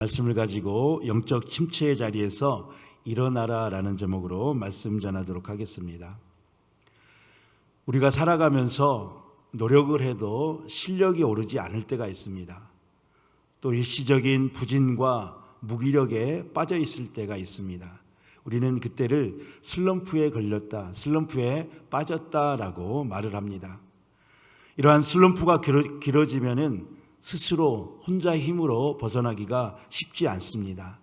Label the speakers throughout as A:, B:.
A: 말씀을 가지고 영적 침체의 자리에서 일어나라라는 제목으로 말씀 전하도록 하겠습니다. 우리가 살아가면서 노력을 해도 실력이 오르지 않을 때가 있습니다. 또 일시적인 부진과 무기력에 빠져 있을 때가 있습니다. 우리는 그때를 슬럼프에 걸렸다, 슬럼프에 빠졌다라고 말을 합니다. 이러한 슬럼프가 길어지면은 스스로 혼자 힘으로 벗어나기가 쉽지 않습니다.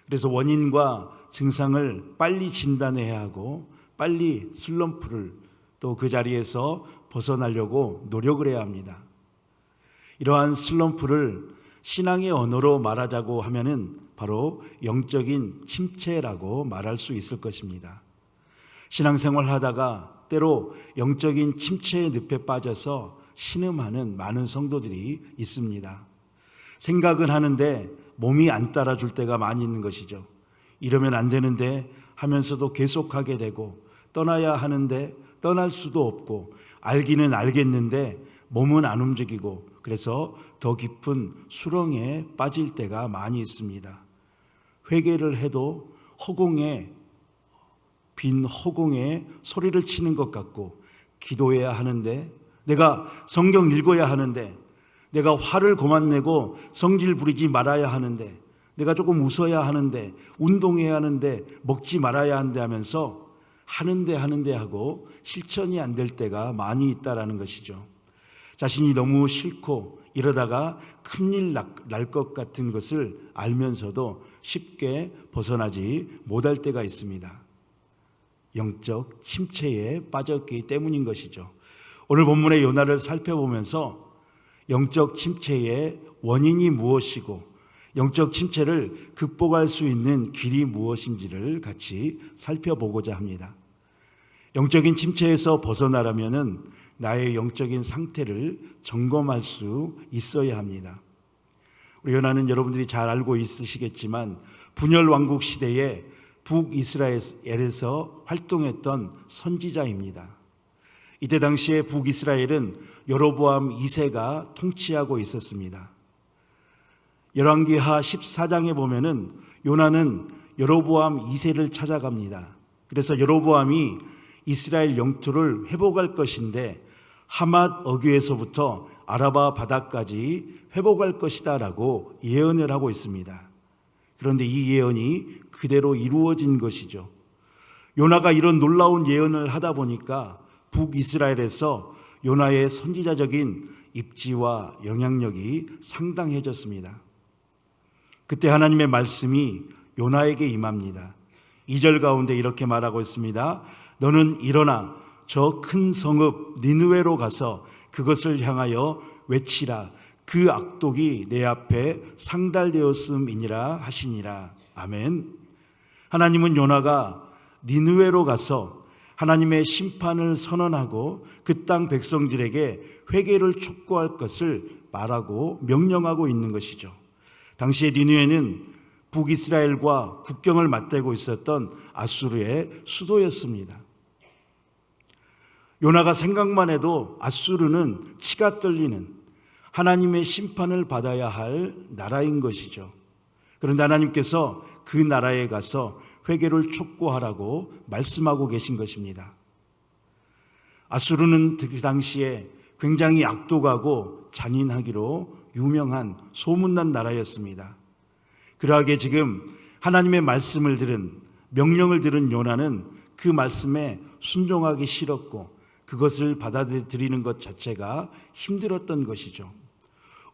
A: 그래서 원인과 증상을 빨리 진단해야 하고 빨리 슬럼프를 또 그 자리에서 벗어나려고 노력을 해야 합니다. 이러한 슬럼프를 신앙의 언어로 말하자고 하면은 바로 영적인 침체라고 말할 수 있을 것입니다. 신앙생활 하다가 때로 영적인 침체의 늪에 빠져서 신음하는 많은 성도들이 있습니다. 생각은 하는데 몸이 안 따라줄 때가 많이 있는 것이죠. 이러면 안 되는데 하면서도 계속하게 되고, 떠나야 하는데 떠날 수도 없고, 알기는 알겠는데 몸은 안 움직이고, 그래서 더 깊은 수렁에 빠질 때가 많이 있습니다. 회개를 해도 빈 허공에 소리를 치는 것 같고, 기도해야 하는데, 내가 성경 읽어야 하는데, 내가 화를 그만 내고 성질 부리지 말아야 하는데, 내가 조금 웃어야 하는데, 운동해야 하는데, 먹지 말아야 하는데 하면서 하는데 하고 실천이 안 될 때가 많이 있다라는 것이죠. 자신이 너무 싫고 이러다가 큰일 날 것 같은 것을 알면서도 쉽게 벗어나지 못할 때가 있습니다. 영적 침체에 빠졌기 때문인 것이죠. 오늘 본문의 요나를 살펴보면서 영적 침체의 원인이 무엇이고 영적 침체를 극복할 수 있는 길이 무엇인지를 같이 살펴보고자 합니다. 영적인 침체에서 벗어나려면 나의 영적인 상태를 점검할 수 있어야 합니다. 우리 요나는 여러분들이 잘 알고 있으시겠지만 분열 왕국 시대에 북이스라엘에서 활동했던 선지자입니다. 이때 당시에 북이스라엘은 여로보암 2세가 통치하고 있었습니다. 열왕기하 14장에 보면은 요나는 여로보암 2세를 찾아갑니다. 그래서 여로보암이 이스라엘 영토를 회복할 것인데 하맛 어귀에서부터 아라바 바다까지 회복할 것이다 라고 예언을 하고 있습니다. 그런데 이 예언이 그대로 이루어진 것이죠. 요나가 이런 놀라운 예언을 하다 보니까 북이스라엘에서 요나의 선지자적인 입지와 영향력이 상당해졌습니다. 그때 하나님의 말씀이 요나에게 임합니다. 2절 가운데 이렇게 말하고 있습니다. 너는 일어나 저 큰 성읍 니느웨로 가서 그것을 향하여 외치라. 그 악독이 내 앞에 상달되었음이니라 하시니라. 아멘. 하나님은 요나가 니느웨로 가서 하나님의 심판을 선언하고 그 땅 백성들에게 회개를 촉구할 것을 말하고 명령하고 있는 것이죠. 당시에 니느웨는 북이스라엘과 국경을 맞대고 있었던 아수르의 수도였습니다. 요나가 생각만 해도 아수르는 치가 떨리는 하나님의 심판을 받아야 할 나라인 것이죠. 그런데 하나님께서 그 나라에 가서 회개를 촉구하라고 말씀하고 계신 것입니다. 아수르는 그 당시에 굉장히 악독하고 잔인하기로 유명한 소문난 나라였습니다. 그러하게 지금 하나님의 말씀을 들은, 명령을 들은 요나는 그 말씀에 순종하기 싫었고 그것을 받아들이는 것 자체가 힘들었던 것이죠.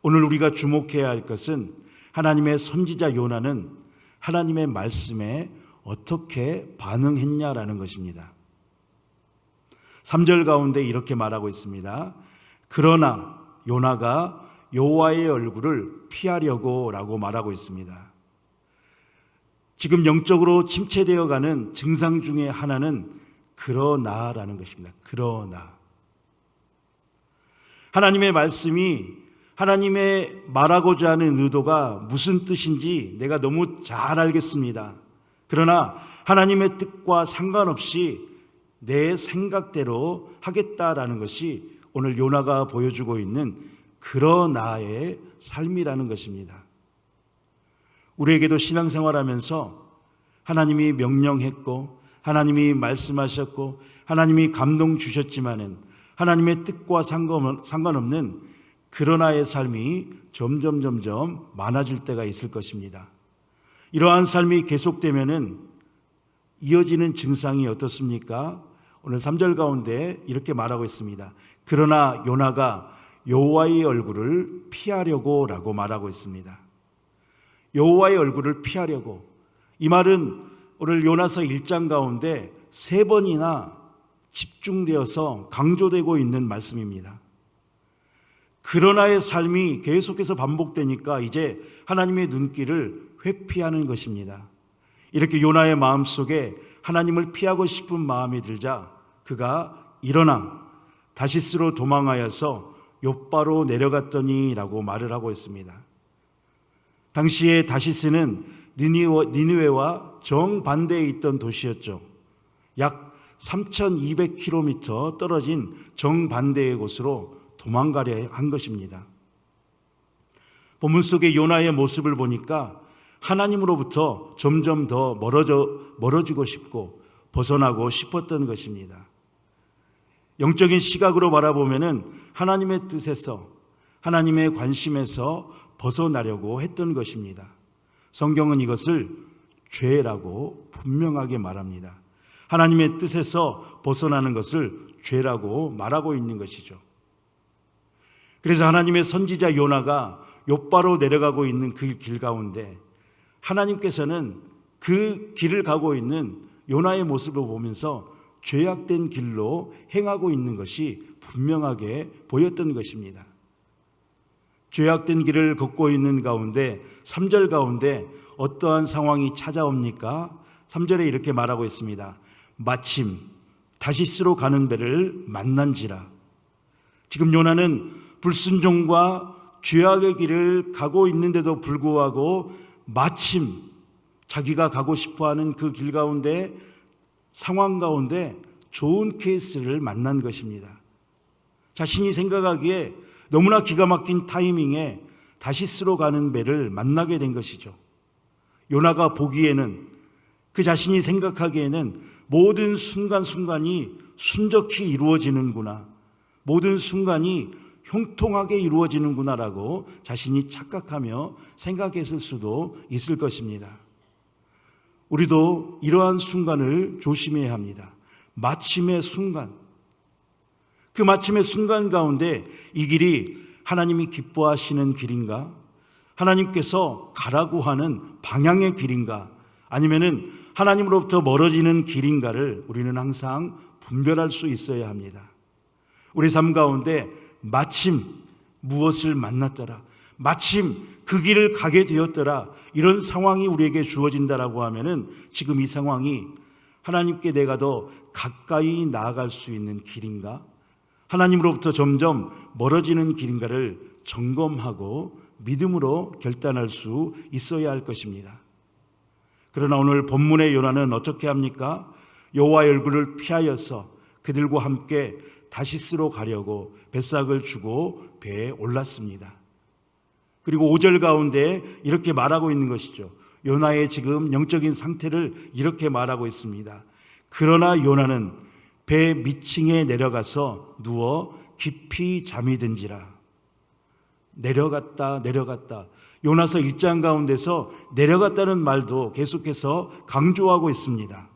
A: 오늘 우리가 주목해야 할 것은 하나님의 선지자 요나는 하나님의 말씀에 어떻게 반응했냐라는 것입니다. 3절 가운데 이렇게 말하고 있습니다. 그러나 요나가 여호와의 얼굴을 피하려고 라고 말하고 있습니다. 지금 영적으로 침체되어가는 증상 중에 하나는 그러나라는 것입니다. 그러나 하나님의 말씀이 하나님의 말하고자 하는 의도가 무슨 뜻인지 내가 너무 잘 알겠습니다. 그러나 하나님의 뜻과 상관없이 내 생각대로 하겠다라는 것이 오늘 요나가 보여주고 있는 그러나의 삶이라는 것입니다. 우리에게도 신앙생활하면서 하나님이 명령했고 하나님이 말씀하셨고 하나님이 감동 주셨지만은 하나님의 뜻과 상관없는 그러나의 삶이 점점 많아질 때가 있을 것입니다. 이러한 삶이 계속되면은 이어지는 증상이 어떻습니까? 오늘 3절 가운데 이렇게 말하고 있습니다. 그러나 요나가 여호와의 얼굴을 피하려고 라고 말하고 있습니다. 여호와의 얼굴을 피하려고. 이 말은 오늘 요나서 1장 가운데 3번이나 집중되어서 강조되고 있는 말씀입니다. 그러나의 삶이 계속해서 반복되니까 이제 하나님의 눈길을 회피하는 것입니다. 이렇게 요나의 마음속에 하나님을 피하고 싶은 마음이 들자 그가 일어나 다시스로 도망하여서 욥바로 내려갔더니 라고 말을 하고 있습니다. 당시에 다시스는 니느웨와 정반대에 있던 도시였죠. 약 3200km 떨어진 정반대의 곳으로 도망가려 한 것입니다. 본문 속의 요나의 모습을 보니까 하나님으로부터 점점 더 멀어지고 싶고 벗어나고 싶었던 것입니다. 영적인 시각으로 바라보면은 하나님의 뜻에서 하나님의 관심에서 벗어나려고 했던 것입니다. 성경은 이것을 죄라고 분명하게 말합니다. 하나님의 뜻에서 벗어나는 것을 죄라고 말하고 있는 것이죠. 그래서 하나님의 선지자 요나가 욥바로 내려가고 있는 그 길 가운데 하나님께서는 그 길을 가고 있는 요나의 모습을 보면서 죄악된 길로 행하고 있는 것이 분명하게 보였던 것입니다. 죄악된 길을 걷고 있는 가운데 3절 가운데 어떠한 상황이 찾아옵니까? 3절에 이렇게 말하고 있습니다. 마침 다시스로 가는 배를 만난지라. 지금 요나는 불순종과 죄악의 길을 가고 있는데도 불구하고 마침 자기가 가고 싶어하는 그 길 가운데 상황 가운데 좋은 케이스를 만난 것입니다. 자신이 생각하기에 너무나 기가 막힌 타이밍에 다시스로 가는 배를 만나게 된 것이죠. 요나가 보기에는 그 자신이 생각하기에는 모든 순간순간이 순적히 이루어지는구나. 모든 순간이 형통하게 이루어지는구나라고 자신이 착각하며 생각했을 수도 있을 것입니다. 우리도 이러한 순간을 조심해야 합니다. 마침의 순간. 그 마침의 순간 가운데 이 길이 하나님이 기뻐하시는 길인가? 하나님께서 가라고 하는 방향의 길인가? 아니면은 하나님으로부터 멀어지는 길인가를 우리는 항상 분별할 수 있어야 합니다. 우리 삶 가운데 마침 무엇을 만났더라, 마침 그 길을 가게 되었더라, 이런 상황이 우리에게 주어진다라고 하면은 지금 이 상황이 하나님께 내가 더 가까이 나아갈 수 있는 길인가? 하나님으로부터 점점 멀어지는 길인가를 점검하고 믿음으로 결단할 수 있어야 할 것입니다. 그러나 오늘 본문의 요나는 어떻게 합니까? 여호와의 얼굴을 피하여서 그들과 함께 다시스로 가려고 뱃삭을 주고 배에 올랐습니다. 그리고 5절 가운데 이렇게 말하고 있는 것이죠. 요나의 지금 영적인 상태를 이렇게 말하고 있습니다. 그러나 요나는 배 밑층에 내려가서 누워 깊이 잠이 든지라. 내려갔다. 요나서 1장 가운데서 내려갔다는 말도 계속해서 강조하고 있습니다.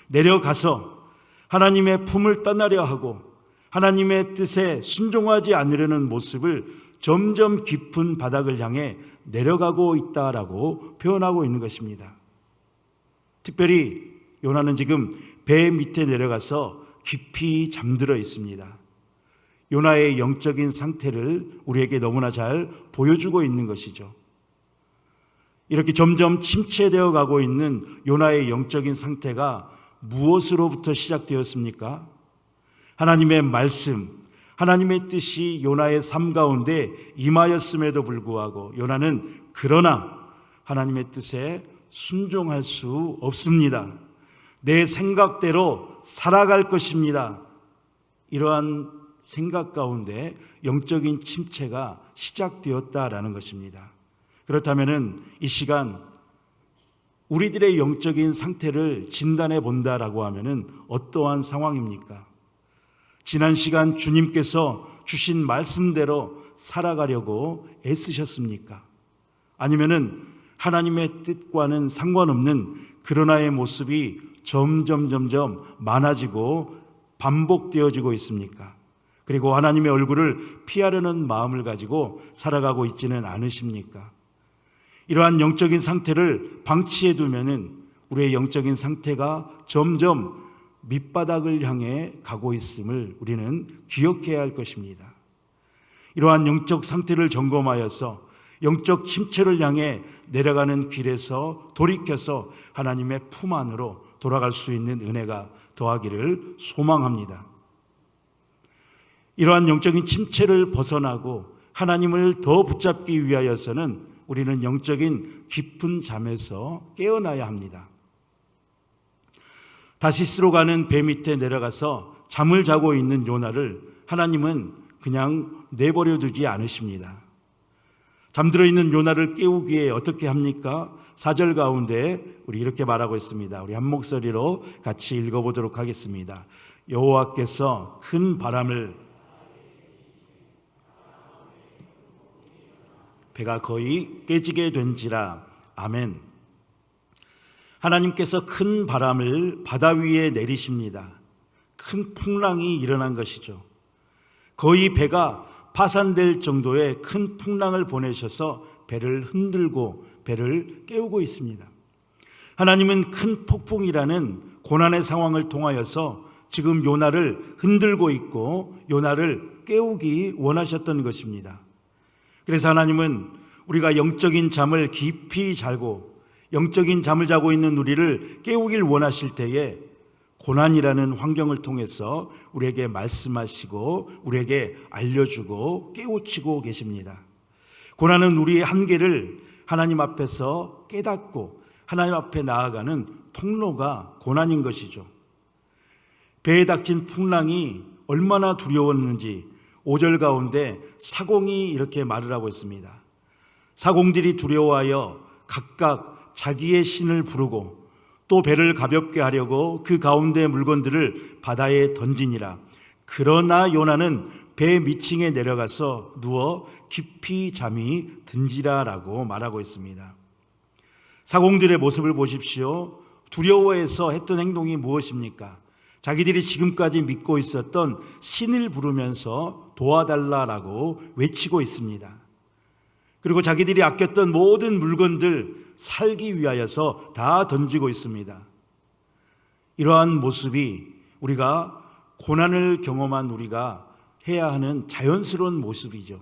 A: 내려가서 하나님의 품을 떠나려 하고 하나님의 뜻에 순종하지 않으려는 모습을 점점 깊은 바닥을 향해 내려가고 있다라고 표현하고 있는 것입니다. 특별히 요나는 지금 배 밑에 내려가서 깊이 잠들어 있습니다. 요나의 영적인 상태를 우리에게 너무나 잘 보여주고 있는 것이죠. 이렇게 점점 침체되어 가고 있는 요나의 영적인 상태가 무엇으로부터 시작되었습니까? 하나님의 말씀, 하나님의 뜻이 요나의 삶 가운데 임하였음에도 불구하고 요나는 그러나 하나님의 뜻에 순종할 수 없습니다. 내 생각대로 살아갈 것입니다. 이러한 생각 가운데 영적인 침체가 시작되었다라는 것입니다. 그렇다면 이 시간 우리들의 영적인 상태를 진단해 본다라고 하면은 어떠한 상황입니까? 지난 시간 주님께서 주신 말씀대로 살아가려고 애쓰셨습니까? 아니면은 하나님의 뜻과는 상관없는 그러나의 모습이 점점 많아지고 반복되어지고 있습니까? 그리고 하나님의 얼굴을 피하려는 마음을 가지고 살아가고 있지는 않으십니까? 이러한 영적인 상태를 방치해 두면은 우리의 영적인 상태가 점점 밑바닥을 향해 가고 있음을 우리는 기억해야 할 것입니다. 이러한 영적 상태를 점검하여서 영적 침체를 향해 내려가는 길에서 돌이켜서 하나님의 품 안으로 돌아갈 수 있는 은혜가 더하기를 소망합니다. 이러한 영적인 침체를 벗어나고 하나님을 더 붙잡기 위하여서는 우리는 영적인 깊은 잠에서 깨어나야 합니다. 다시스로 가는 배 밑에 내려가서 잠을 자고 있는 요나를 하나님은 그냥 내버려 두지 않으십니다. 잠들어 있는 요나를 깨우기 위해 어떻게 합니까? 4절 가운데 우리 이렇게 말하고 있습니다. 우리 한 목소리로 같이 읽어보도록 하겠습니다. 여호와께서 큰 바람을, 배가 거의 깨지게 된지라. 아멘. 하나님께서 큰 바람을 바다 위에 내리십니다. 큰 풍랑이 일어난 것이죠. 거의 배가 파산될 정도의 큰 풍랑을 보내셔서 배를 흔들고 배를 깨우고 있습니다. 하나님은 큰 폭풍이라는 고난의 상황을 통하여서 지금 요나를 흔들고 있고 요나를 깨우기 원하셨던 것입니다. 그래서 하나님은 우리가 영적인 잠을 깊이 자고 영적인 잠을 자고 있는 우리를 깨우길 원하실 때에 고난이라는 환경을 통해서 우리에게 말씀하시고 우리에게 알려주고 깨우치고 계십니다. 고난은 우리의 한계를 하나님 앞에서 깨닫고 하나님 앞에 나아가는 통로가 고난인 것이죠. 배에 닥친 풍랑이 얼마나 두려웠는지 5절 가운데 사공이 이렇게 말을 하고 있습니다. 사공들이 두려워하여 각각 자기의 신을 부르고 또 배를 가볍게 하려고 그 가운데 물건들을 바다에 던지니라. 그러나 요나는 배 밑층에 내려가서 누워 깊이 잠이 든지라라고 말하고 있습니다. 사공들의 모습을 보십시오. 두려워해서 했던 행동이 무엇입니까? 자기들이 지금까지 믿고 있었던 신을 부르면서 도와달라라고 외치고 있습니다. 그리고 자기들이 아꼈던 모든 물건들 살기 위하여서 다 던지고 있습니다. 이러한 모습이 우리가 고난을 경험한 우리가 해야 하는 자연스러운 모습이죠.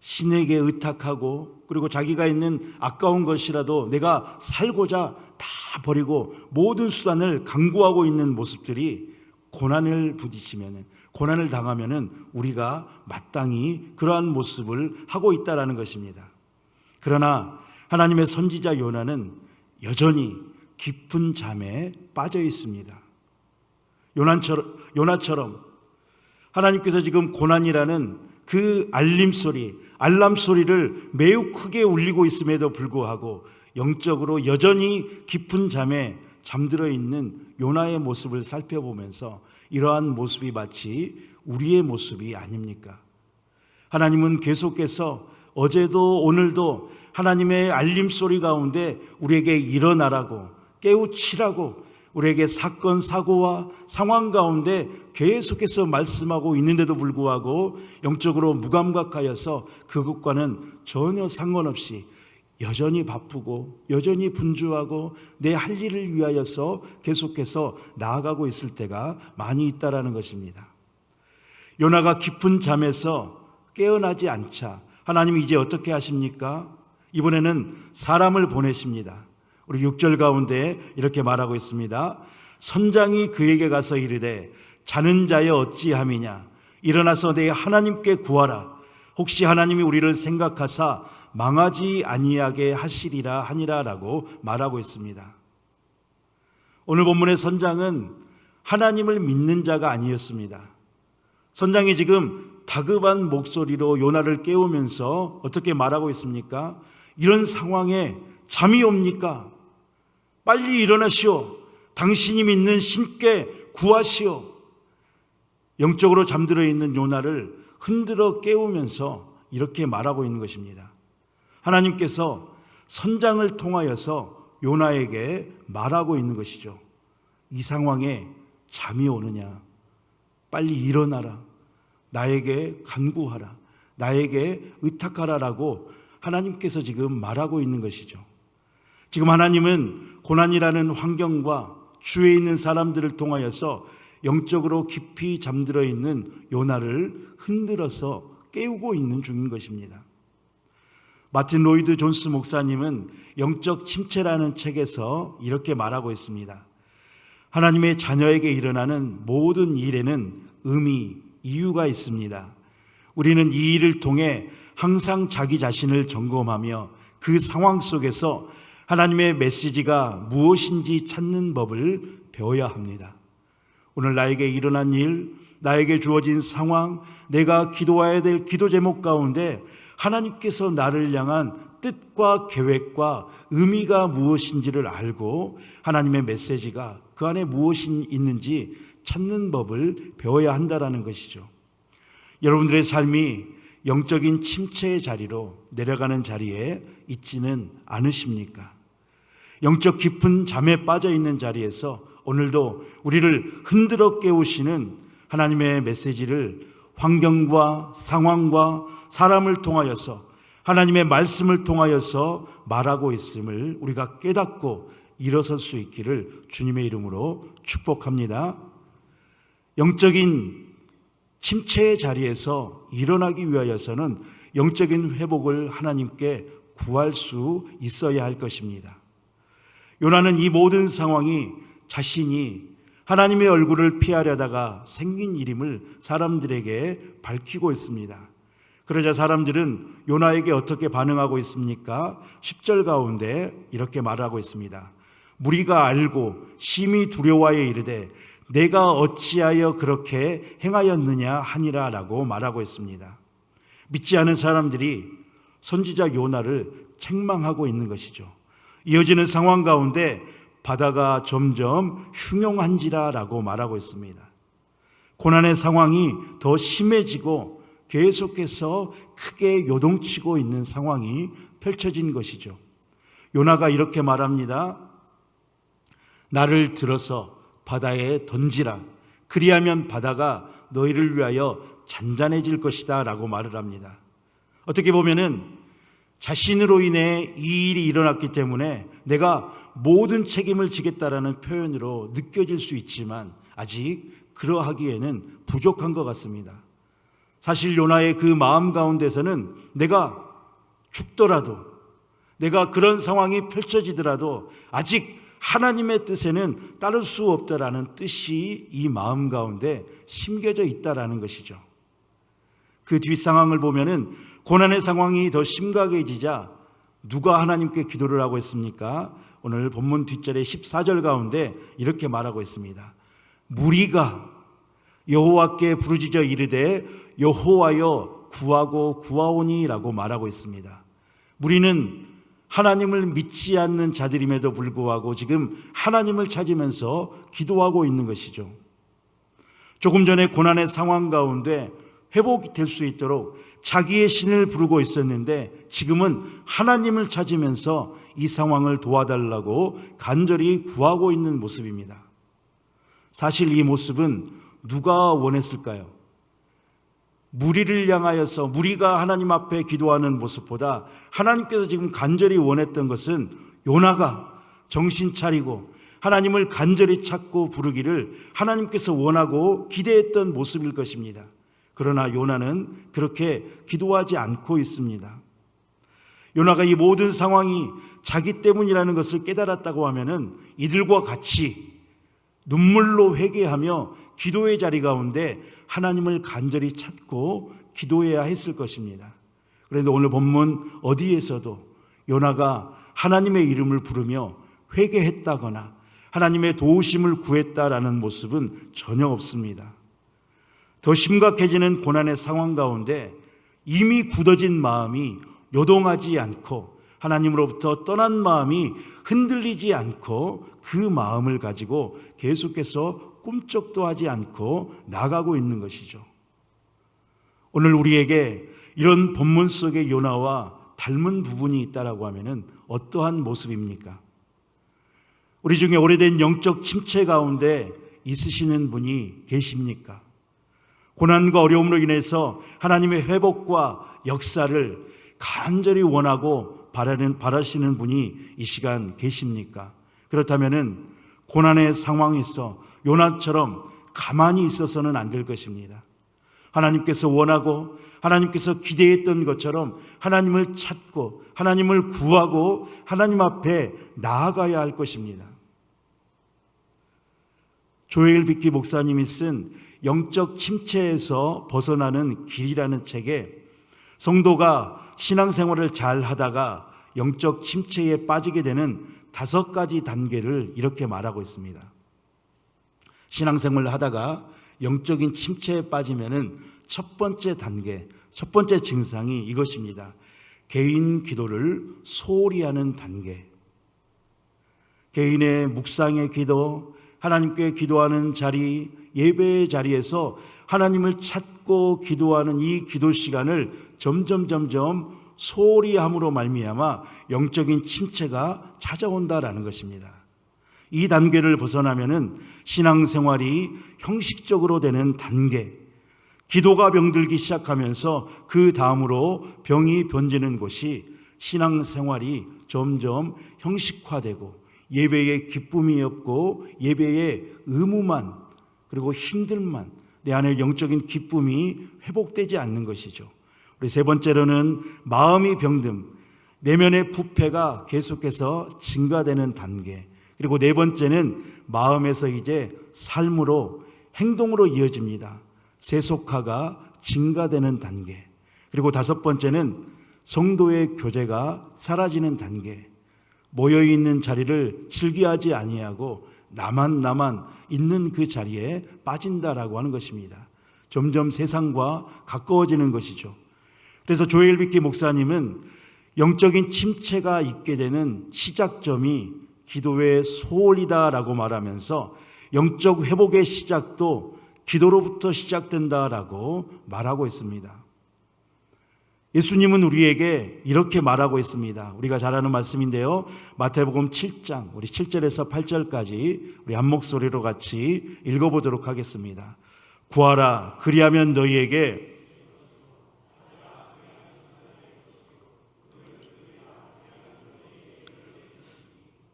A: 신에게 의탁하고 그리고 자기가 있는 아까운 것이라도 내가 살고자 다 버리고 모든 수단을 강구하고 있는 모습들이 고난을 부딪히면, 고난을 당하면 우리가 마땅히 그러한 모습을 하고 있다는 것입니다. 그러나 하나님의 선지자 요나는 여전히 깊은 잠에 빠져 있습니다. 요나처럼 하나님께서 지금 고난이라는 그 알람 소리를 매우 크게 울리고 있음에도 불구하고 영적으로 여전히 깊은 잠에 잠들어 있는 요나의 모습을 살펴보면서 이러한 모습이 마치 우리의 모습이 아닙니까? 하나님은 계속해서 어제도 오늘도 하나님의 알림 소리 가운데 우리에게 일어나라고 깨우치라고 우리에게 사건 사고와 상황 가운데 계속해서 말씀하고 있는데도 불구하고 영적으로 무감각하여서 그것과는 전혀 상관없이 여전히 바쁘고 여전히 분주하고 내 할 일을 위하여서 계속해서 나아가고 있을 때가 많이 있다라는 것입니다. 요나가 깊은 잠에서 깨어나지 않자 하나님이 이제 어떻게 하십니까? 이번에는 사람을 보내십니다. 우리 6절 가운데 이렇게 말하고 있습니다. 선장이 그에게 가서 이르되 자는 자여 어찌함이냐 일어나서 내 하나님께 구하라. 혹시 하나님이 우리를 생각하사 망하지 아니하게 하시리라 하니라라고 말하고 있습니다. 오늘 본문의 선장은 하나님을 믿는 자가 아니었습니다. 선장이 지금 다급한 목소리로 요나를 깨우면서 어떻게 말하고 있습니까? 이런 상황에 잠이 옵니까? 빨리 일어나시오. 당신이 믿는 신께 구하시오. 영적으로 잠들어 있는 요나를 흔들어 깨우면서 이렇게 말하고 있는 것입니다. 하나님께서 선장을 통하여서 요나에게 말하고 있는 것이죠. 이 상황에 잠이 오느냐? 빨리 일어나라. 나에게 간구하라. 나에게 의탁하라라고 하나님께서 지금 말하고 있는 것이죠. 지금 하나님은 고난이라는 환경과 주위에 있는 사람들을 통하여서 영적으로 깊이 잠들어 있는 요나를 흔들어서 깨우고 있는 중인 것입니다. 마틴 로이드 존스 목사님은 영적 침체라는 책에서 이렇게 말하고 있습니다. 하나님의 자녀에게 일어나는 모든 일에는 의미, 이유가 있습니다. 우리는 이 일을 통해 항상 자기 자신을 점검하며 그 상황 속에서 하나님의 메시지가 무엇인지 찾는 법을 배워야 합니다. 오늘 나에게 일어난 일, 나에게 주어진 상황, 내가 기도해야 될 기도 제목 가운데 하나님께서 나를 향한 뜻과 계획과 의미가 무엇인지를 알고 하나님의 메시지가 그 안에 무엇이 있는지 찾는 법을 배워야 한다는 것이죠. 여러분들의 삶이 영적인 침체의 자리로 내려가는 자리에 있지는 않으십니까? 영적 깊은 잠에 빠져 있는 자리에서 오늘도 우리를 흔들어 깨우시는 하나님의 메시지를 환경과 상황과 사람을 통하여서 하나님의 말씀을 통하여서 말하고 있음을 우리가 깨닫고 일어설 수 있기를 주님의 이름으로 축복합니다. 영적인 침체의 자리에서 일어나기 위하여서는 영적인 회복을 하나님께 구할 수 있어야 할 것입니다. 요나는 이 모든 상황이 자신이 하나님의 얼굴을 피하려다가 생긴 일임을 사람들에게 밝히고 있습니다. 그러자 사람들은 요나에게 어떻게 반응하고 있습니까? 10절 가운데 이렇게 말하고 있습니다. 무리가 알고 심히 두려워하여 이르되 내가 어찌하여 그렇게 행하였느냐 하니라 라고 말하고 있습니다. 믿지 않은 사람들이 선지자 요나를 책망하고 있는 것이죠. 이어지는 상황 가운데 바다가 점점 흉용한지라 라고 말하고 있습니다. 고난의 상황이 더 심해지고 계속해서 크게 요동치고 있는 상황이 펼쳐진 것이죠. 요나가 이렇게 말합니다. 나를 들어서 바다에 던지라. 그리하면 바다가 너희를 위하여 잔잔해질 것이다 라고 말을 합니다. 어떻게 보면은 자신으로 인해 이 일이 일어났기 때문에 내가 모든 책임을 지겠다라는 표현으로 느껴질 수 있지만 아직 그러하기에는 부족한 것 같습니다. 사실 요나의 그 마음 가운데서는 내가 죽더라도, 내가 그런 상황이 펼쳐지더라도 아직 하나님의 뜻에는 따를 수 없다라는 뜻이 이 마음 가운데 심겨져 있다라는 것이죠. 그 뒷 상황을 보면은 고난의 상황이 더 심각해지자 누가 하나님께 기도를 하고 있습니까? 오늘 본문 뒷절에 14절 가운데 이렇게 말하고 있습니다. 무리가 여호와께 부르짖어 이르되 여호와여 구하고 구하오니 라고 말하고 있습니다. 무리는 하나님을 믿지 않는 자들임에도 불구하고 지금 하나님을 찾으면서 기도하고 있는 것이죠. 조금 전에 고난의 상황 가운데 회복이 될 수 있도록 자기의 신을 부르고 있었는데 지금은 하나님을 찾으면서 이 상황을 도와달라고 간절히 구하고 있는 모습입니다. 사실 이 모습은 누가 원했을까요? 무리를 향하여서 무리가 하나님 앞에 기도하는 모습보다 하나님께서 지금 간절히 원했던 것은 요나가 정신 차리고 하나님을 간절히 찾고 부르기를 하나님께서 원하고 기대했던 모습일 것입니다. 그러나 요나는 그렇게 기도하지 않고 있습니다. 요나가 이 모든 상황이 자기 때문이라는 것을 깨달았다고 하면은 이들과 같이 눈물로 회개하며 기도의 자리 가운데 하나님을 간절히 찾고 기도해야 했을 것입니다. 그런데 오늘 본문 어디에서도 요나가 하나님의 이름을 부르며 회개했다거나 하나님의 도우심을 구했다라는 모습은 전혀 없습니다. 더 심각해지는 고난의 상황 가운데 이미 굳어진 마음이 요동하지 않고 하나님으로부터 떠난 마음이 흔들리지 않고 그 마음을 가지고 계속해서 꿈쩍도 하지 않고 나가고 있는 것이죠. 오늘 우리에게 이런 본문 속의 요나와 닮은 부분이 있다라고 하면은 어떠한 모습입니까? 우리 중에 오래된 영적 침체 가운데 있으시는 분이 계십니까? 고난과 어려움으로 인해서 하나님의 회복과 역사를 간절히 원하고 바라시는 분이 이 시간 계십니까? 그렇다면은 고난의 상황에서 요나처럼 가만히 있어서는 안 될 것입니다. 하나님께서 원하고 하나님께서 기대했던 것처럼 하나님을 찾고 하나님을 구하고 하나님 앞에 나아가야 할 것입니다. 조엘 빅기 목사님이 쓴 영적 침체에서 벗어나는 길이라는 책에 성도가 신앙생활을 잘 하다가 영적 침체에 빠지게 되는 5가지 단계를 이렇게 말하고 있습니다. 신앙생활을 하다가 영적인 침체에 빠지면은 첫 번째 단계, 첫 번째 증상이 이것입니다. 개인 기도를 소홀히 하는 단계. 개인의 묵상의 기도, 하나님께 기도하는 자리, 예배의 자리에서 하나님을 찾고 기도하는 이 기도 시간을 점점 소홀히 함으로 말미암아 영적인 침체가 찾아온다라는 것입니다. 이 단계를 벗어나면은 신앙생활이 형식적으로 되는 단계, 기도가 병들기 시작하면서 그 다음으로 병이 번지는 곳이 신앙생활이 점점 형식화되고 예배의 기쁨이 없고 예배의 의무만 그리고 힘들만 내 안에 영적인 기쁨이 회복되지 않는 것이죠. 우리 세 번째로는 마음이 병듦, 내면의 부패가 계속해서 증가되는 단계. 그리고 네 번째는 마음에서 이제 삶으로 행동으로 이어집니다. 세속화가 증가되는 단계. 그리고 5번째는 성도의 교제가 사라지는 단계. 모여있는 자리를 즐기하지 아니하고 나만 있는 그 자리에 빠진다라고 하는 것입니다. 점점 세상과 가까워지는 것이죠. 그래서 조엘 빅기 목사님은 영적인 침체가 있게 되는 시작점이 기도의 소홀이다라고 말하면서 영적 회복의 시작도 기도로부터 시작된다라고 말하고 있습니다. 예수님은 우리에게 이렇게 말하고 있습니다. 우리가 잘 아는 말씀인데요. 마태복음 7장 우리 7절에서 8절까지 우리 한 목소리로 같이 읽어보도록 하겠습니다. 구하라 그리하면 너희에게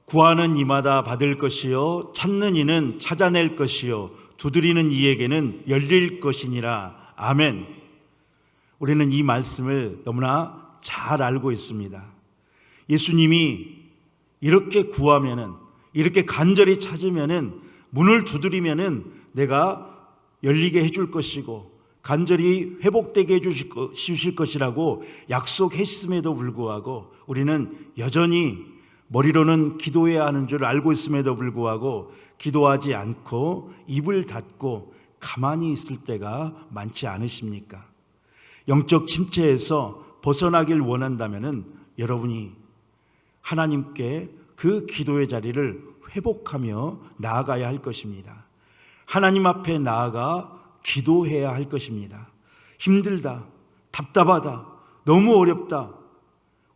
A: 구하는 이마다 받을 것이요 찾는 이는 찾아낼 것이요 두드리는 이에게는 열릴 것이니라. 아멘. 우리는 이 말씀을 너무나 잘 알고 있습니다. 예수님이 이렇게 구하면은, 이렇게 간절히 찾으면은, 문을 두드리면은 내가 열리게 해줄 것이고 간절히 회복되게 해주실 것이라고 약속했음에도 불구하고 우리는 여전히 머리로는 기도해야 하는 줄 알고 있음에도 불구하고 기도하지 않고 입을 닫고 가만히 있을 때가 많지 않으십니까? 영적 침체에서 벗어나길 원한다면은 여러분이 하나님께 그 기도의 자리를 회복하며 나아가야 할 것입니다. 하나님 앞에 나아가 기도해야 할 것입니다. 힘들다, 답답하다, 너무 어렵다.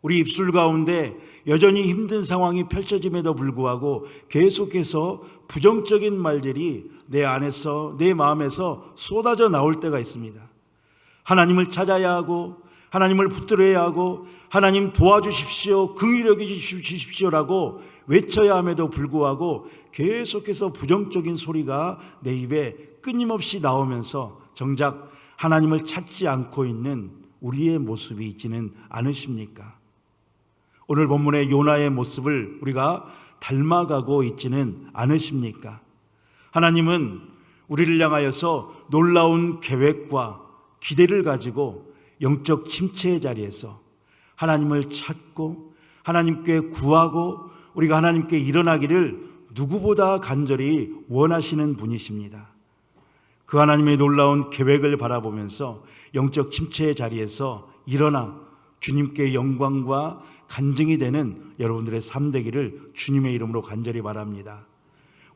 A: 우리 입술 가운데 여전히 힘든 상황이 펼쳐짐에도 불구하고 계속해서 부정적인 말들이 내 안에서, 내 마음에서 쏟아져 나올 때가 있습니다. 하나님을 찾아야 하고 하나님을 붙들어야 하고 하나님 도와주십시오, 긍휼히 여겨주십시오라고 외쳐야 함에도 불구하고 계속해서 부정적인 소리가 내 입에 끊임없이 나오면서 정작 하나님을 찾지 않고 있는 우리의 모습이 있지는 않으십니까? 오늘 본문의 요나의 모습을 우리가 닮아가고 있지는 않으십니까? 하나님은 우리를 향하여서 놀라운 계획과 기대를 가지고 영적 침체의 자리에서 하나님을 찾고 하나님께 구하고 우리가 하나님께 일어나기를 누구보다 간절히 원하시는 분이십니다. 그 하나님의 놀라운 계획을 바라보면서 영적 침체의 자리에서 일어나 주님께 영광과 간증이 되는 여러분들의 삶 되기를 주님의 이름으로 간절히 바랍니다.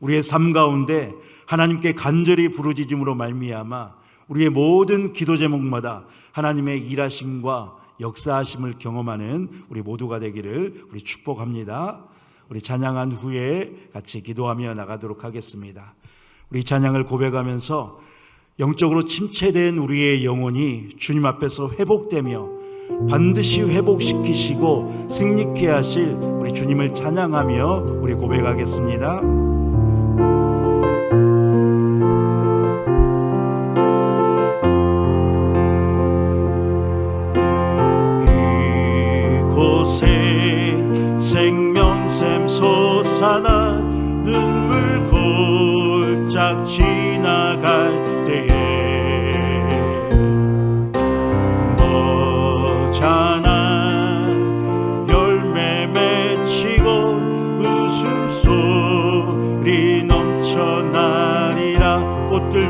A: 우리의 삶 가운데 하나님께 간절히 부르짖음으로 말미암아 우리의 모든 기도 제목마다 하나님의 일하심과 역사하심을 경험하는 우리 모두가 되기를 우리 축복합니다. 우리 찬양한 후에 같이 기도하며 나가도록 하겠습니다. 우리 찬양을 고백하면서 영적으로 침체된 우리의 영혼이 주님 앞에서 회복되며 반드시 회복시키시고 승리케 하실 우리 주님을 찬양하며 우리 고백하겠습니다. 이곳에 생명샘 솟아나 눈물 골짝 지나갈 때에 너잖아 열매 맺히고 웃음소리 넘쳐나리라. 꽃들도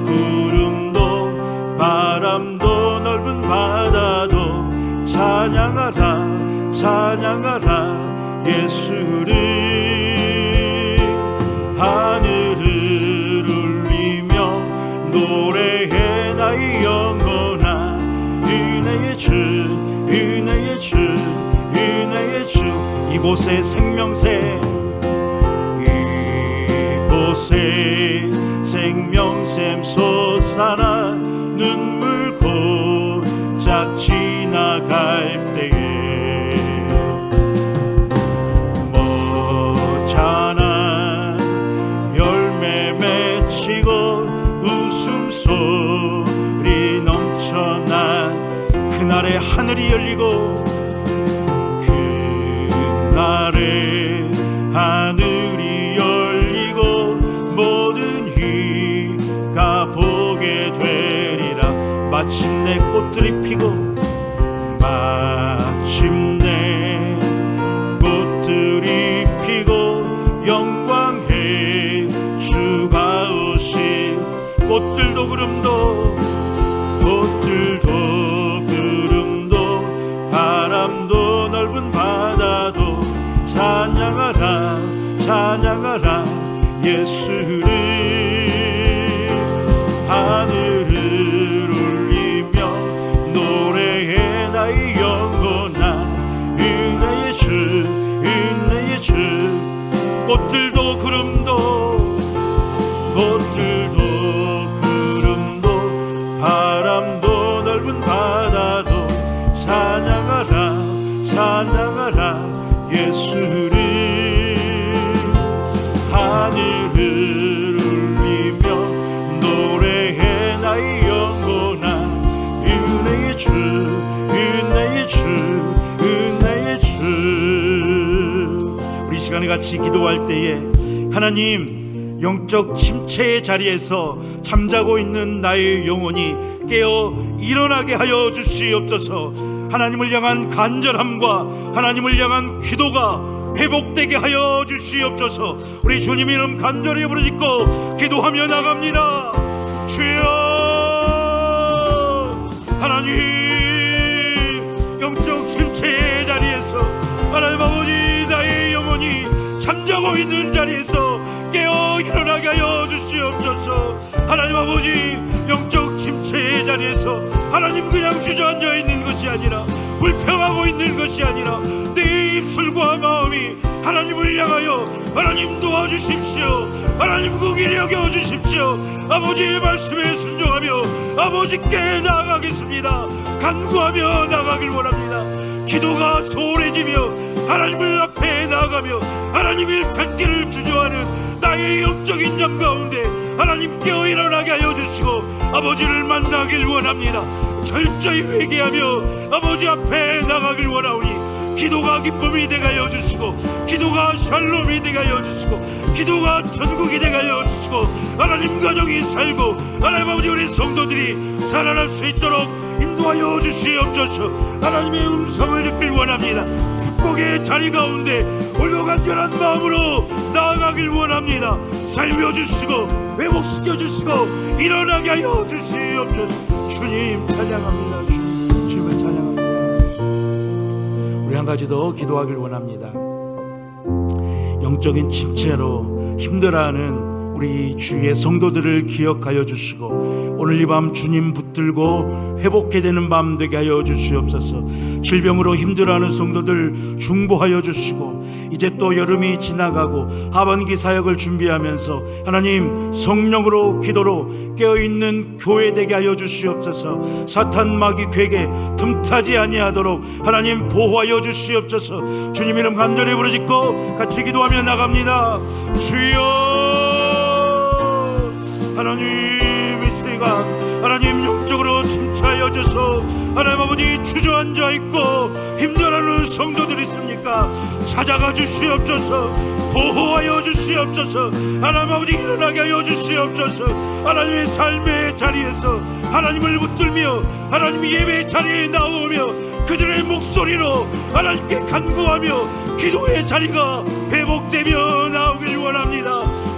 A: 구름도 바람도 넓은 바다도 찬양하라 찬양하라 예수를. 하늘을 울리며 노래해 나의 영혼아 은혜의 주 은혜의 주 은혜의 주. 이곳에 생명새 이곳에 생명샘 솟아나 눈물 골짝 지나갈 때에 뭐잖아 열매 맺히고 웃음소리 넘쳐난 그날에 하늘이 열리고 그날에 하늘이 열리고 모든 이가 보게 되리라. 마침내 꽃들이 피고 마침내 꽃들이 피고 영광의 주가 오신. 꽃들도 구름도 바람도 넓은 바다도 찬양하라 찬양하라 예수를. 하늘을 울리며 노래해 나의 영혼아 은혜의 주 은혜의 주. 꽃들도 구름도 바람도 넓은 바다도 찬양하라 찬양하라 예수를. 하늘을 울리며 노래해 나의 영혼아 은혜의 주 은혜의 주 은혜의 주. 우리 시간에 같이 기도할 때에 하나님 영적 침체의 자리에서 잠자고 있는 나의 영혼이 깨어 일어나게 하여 주시옵소서. 하나님을 향한 간절함과 하나님을 향한 기도가 회복되게 하여 주시옵소서. 우리 주님 이름 간절히 부르짖고 기도하며 나갑니다. 주여 하나님 영적 침체의 자리에서 하나님 아버지 나의 영혼이 잠자고 있는 자리에서 깨어 일어나게 하여 주시옵소서. 하나님 아버지 영적 침체의 자리에서 하나님 그냥 주저앉아 있는 것이 아니라 불평하고 있는 것이 아니라 내 입술과 마음이 하나님을 향하여 하나님 도와주십시오. 하나님 긍휼히 여겨주십시오. 아버지의 말씀에 순종하며 아버지께 나아가겠습니다. 간구하며 나가길 원합니다. 기도가 소홀해지며 하나님을 앞에 나아가며 하나님의 찾기를 주저하는 나의 영적인 잠 가운데 하나님 깨어 일어나게 하여 주시고 아버지를 만나길 원합니다. 철저히 회개하며 아버지 앞에 나가길 원하오니 기도가 기쁨이 되게 하여 주시고 기도가 샬롬이 되게 하여 주시고 기도가 천국이 되게 하여 주시고 하나님 가정이 살고 하나님 아버지 우리 성도들이 살아날 수 있도록 인도하여 주시옵소서. 하나님의 음성을 듣길 원합니다. 축복의 자리 가운데 올로 간절한 마음으로 나아가길 원합니다. 살려주시고 회복시켜주시고 일어나게 하여 주시옵소서. 주님 찬양합니다. 주님을 찬양합니다. 가지 더 기도하길 원합니다. 영적인 침체로 힘들어하는 우리 주위의 성도들을 기억하여 주시고 오늘 이 밤 주님 붙들고 회복해 되는 밤 되게 하여 주시옵소서. 질병으로 힘들어하는 성도들 중보하여 주시고 이제 또 여름이 지나가고 하반기 사역을 준비하면서 하나님 성령으로 기도로 깨어있는 교회 되게 하여 주시옵소서. 사탄 마귀 괴계 틈타지 아니하도록 하나님 보호하여 주시옵소서. 주님 이름 간절히 부르짖고 같이 기도하며 나갑니다. 주여 하나님 이 시간 하나님 영적으로 침체하여 주소. 하나님 아버지 주저앉아 있고 힘들어하는 성도들 있습니까? 찾아가 주시옵소서. 보호하여 주시옵소서. 하나님 아버지 일어나게 하여 주시옵소서. 하나님의 삶의 자리에서 하나님을 붙들며 하나님의 예배의 자리에 나오며 그들의 목소리로 하나님께 간구하며 기도의 자리가 회복되며 나오길 원합니다.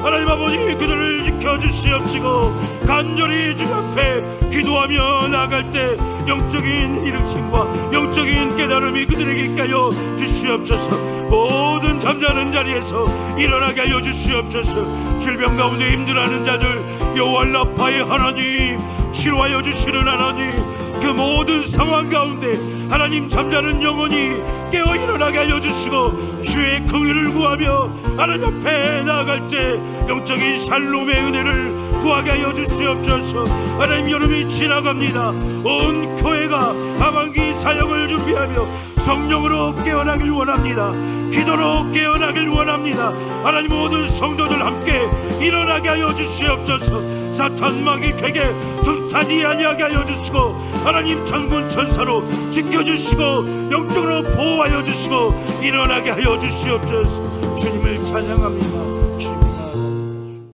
A: 하나님 아버지 그들을 지켜주시옵시고 간절히 주 앞에 기도하며 나갈 때 영적인 일으킴과 영적인 깨달음이 그들에게 있게 하여 주시옵소서. 모든 잠자는 자리에서 일어나게 하여 주시옵소서. 질병 가운데 힘들어하는 자들 여호와 라파의 하나님 치료하여 주시는 하나님 그 모든 상황 가운데 하나님 잠자는 영혼이 깨어 일어나게 하여 주시고 주의 긍휼을 구하며 하나님 앞에 나아갈 때 영적인 샬롬의 은혜를 구하게 하여 주시옵소서. 하나님 여름이 지나갑니다. 온 교회가 하반기 사역을 준비하며 성령으로 깨어나길 원합니다. 기도로 깨어나길 원합니다. 하나님 모든 성도들 함께 일어나게 하여 주시옵소서. 사탄 마귀 괴계 틈타지 아니하게 하여 주시고 하나님 천군 천사로 지켜주시고 영적으로 보호하여 주시고 일어나게 하여 주시옵소서. 주님을 찬양합니다.